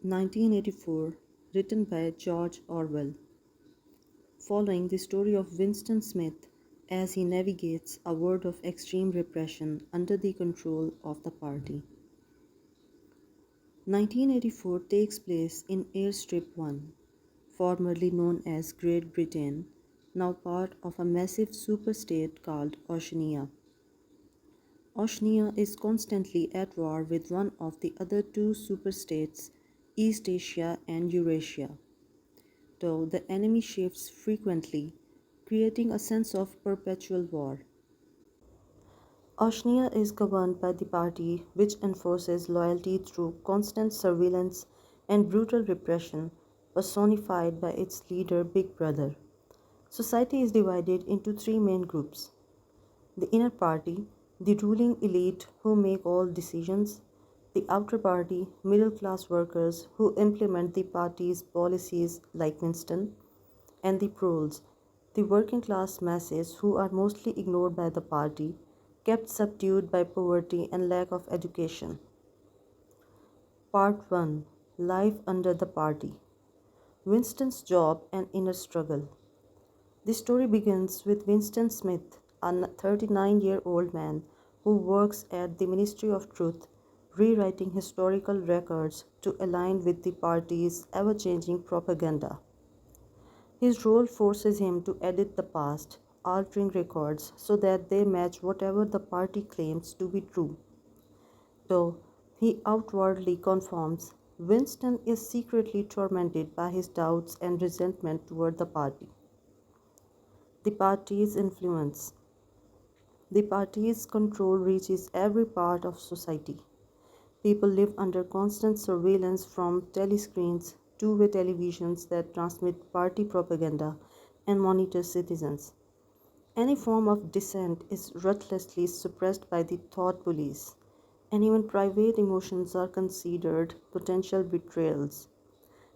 1984, written by George Orwell, following the story of Winston Smith as he navigates a world of extreme repression under the control of the party. 1984 takes place in Airstrip 1, formerly known as Great Britain, now part of a massive superstate called Oceania. Oceania is constantly at war with one of the other two superstates, East Asia and Eurasia, though the enemy shifts frequently, creating a sense of perpetual war. Oceania is governed by the party which enforces loyalty through constant surveillance and brutal repression, personified by its leader Big Brother. Society is divided into three main groups: the inner party, the ruling elite who make all decisions; the outer party, middle class workers who implement the party's policies like Winston; and the proles, the working class masses who are mostly ignored by the party, kept subdued by poverty and lack of education. Part 1: Life under the Party. Winston's job and inner struggle. The story begins with Winston Smith, a 39-year-old man who works at the Ministry of Truth, rewriting historical records to align with the party's ever changing propaganda. His role forces him to edit the past, altering records so that they match whatever the party claims to be true. Though he outwardly conforms, Winston is secretly tormented by his doubts and resentment toward the party. The party's influence. The party's control reaches every part of society. People live under constant surveillance from telescreens, two-way televisions that transmit party propaganda and monitor citizens. Any form of dissent is ruthlessly suppressed by the thought police, and even private emotions are considered potential betrayals.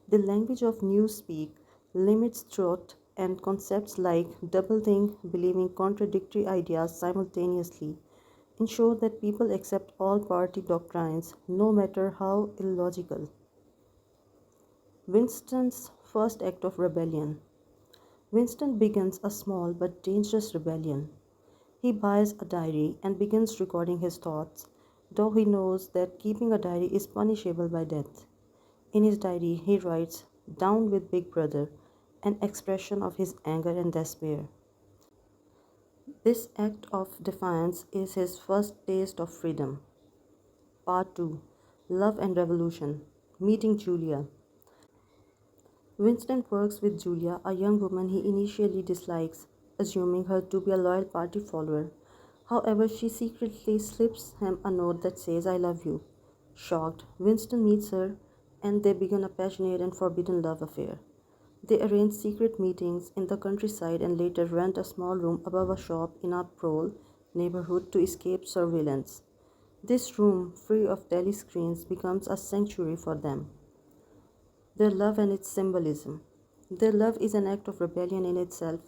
The language of newspeak limits thought, and concepts like doublethink, believing contradictory ideas simultaneously, ensure that people accept all party doctrines, no matter how illogical. Winston's first act of rebellion. Winston begins a small but dangerous rebellion. He buys a diary and begins recording his thoughts, though he knows that keeping a diary is punishable by death. In his diary, he writes, "Down with Big Brother," an expression of his anger and despair. This act of defiance is his first taste of freedom. Part 2: Love and Revolution. Meeting Julia. Winston works with Julia, a young woman he initially dislikes, assuming her to be a loyal party follower. However, she secretly slips him a note that says, "I love you." Shocked, Winston meets her, and they begin a passionate and forbidden love affair. They arrange secret meetings in the countryside and later rent a small room above a shop in a prole neighborhood to escape surveillance. This room, free of telescreens, becomes a sanctuary for them. Their love and its symbolism. Their love is an act of rebellion in itself,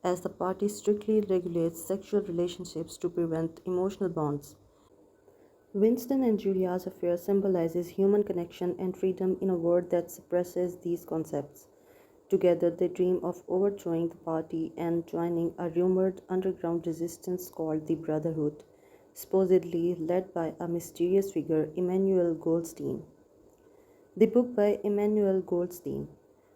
as the party strictly regulates sexual relationships to prevent emotional bonds. Winston and Julia's affair symbolizes human connection and freedom in a world that suppresses these concepts. Together, they dream of overthrowing the party and joining a rumored underground resistance called the Brotherhood, supposedly led by a mysterious figure, Emmanuel Goldstein. The book by Emmanuel Goldstein.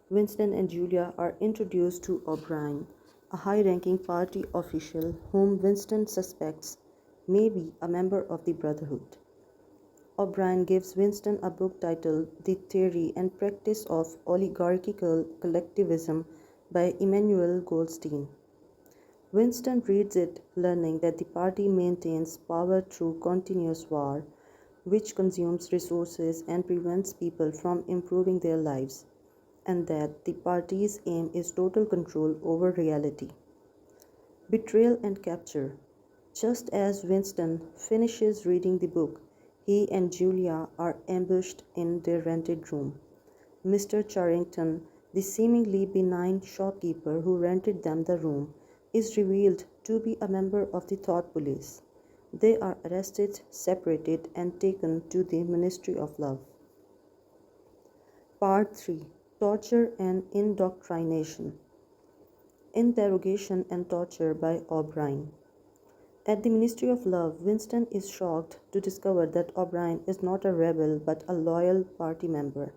Winston and Julia are introduced to O'Brien, a high ranking party official whom Winston suspects may be a member of the Brotherhood. O'Brien gives Winston a book titled "The Theory and Practice of Oligarchical Collectivism" by Emmanuel Goldstein. Winston reads it, learning that the party maintains power through continuous war, which consumes resources and prevents people from improving their lives, and that the party's aim is total control over reality. Betrayal and capture. Just as Winston finishes reading the book, he and Julia are ambushed in their rented room. Mr. Charrington, the seemingly benign shopkeeper who rented them the room, is revealed to be a member of the thought police. They are arrested, separated, and taken to the Ministry of Love. Part 3: Torture and Indoctrination. Interrogation and Torture by O'Brien. At the Ministry of Love, Winston is shocked to discover that O'Brien is not a rebel but a loyal party member.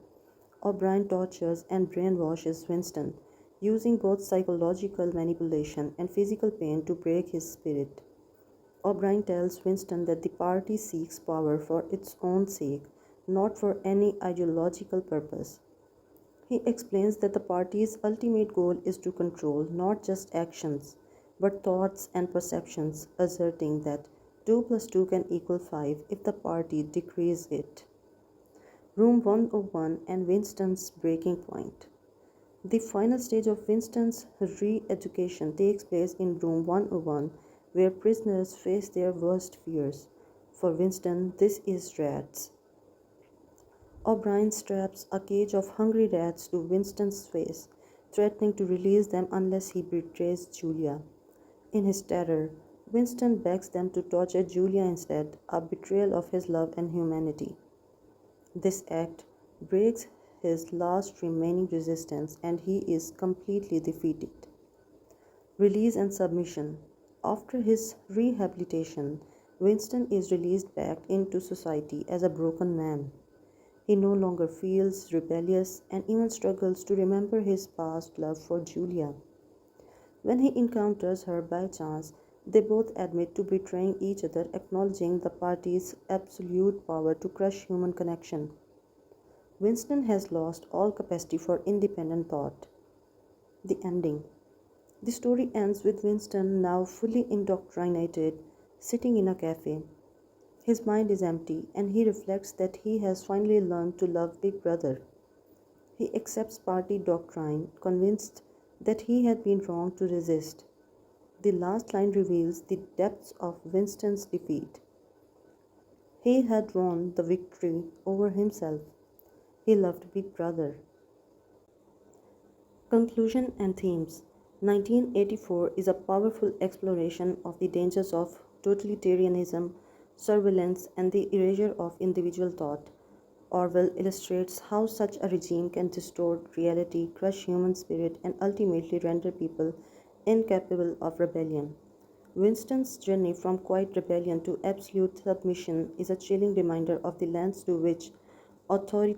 O'Brien tortures and brainwashes Winston, using both psychological manipulation and physical pain to break his spirit. O'Brien tells Winston that the party seeks power for its own sake, not for any ideological purpose. He explains that the party's ultimate goal is to control not just actions, but thoughts and perceptions, asserting that 2 plus 2 can equal 5 if the party decrees it. Room 101 and Winston's breaking point. The final stage of Winston's re education takes place in Room 101, where prisoners face their worst fears. For Winston, this is rats. O'Brien straps a cage of hungry rats to Winston's face, threatening to release them unless he betrays Julia. In his terror, Winston begs them to torture Julia instead, a betrayal of his love and humanity. This act breaks his last remaining resistance and he is completely defeated. Release and submission. After his rehabilitation, Winston is released back into society as a broken man. He no longer feels rebellious and even struggles to remember his past love for Julia. When he encounters her by chance, they both admit to betraying each other, acknowledging the party's absolute power to crush human connection. Winston has lost all capacity for independent thought. The ending. The story ends with Winston, now fully indoctrinated, sitting in a cafe. His mind is empty, and he reflects that he has finally learned to love Big Brother. He accepts party doctrine, convinced that he had been wrong to resist. The last line reveals the depths of Winston's defeat. He had won the victory over himself. He loved Big Brother. Conclusion and themes. 1984 is a powerful exploration of the dangers of totalitarianism, surveillance, and the erasure of individual thought. Orwell illustrates how such a regime can distort reality, crush human spirit, and ultimately render people incapable of rebellion. Winston's journey from quiet rebellion to absolute submission is a chilling reminder of the lengths to which authority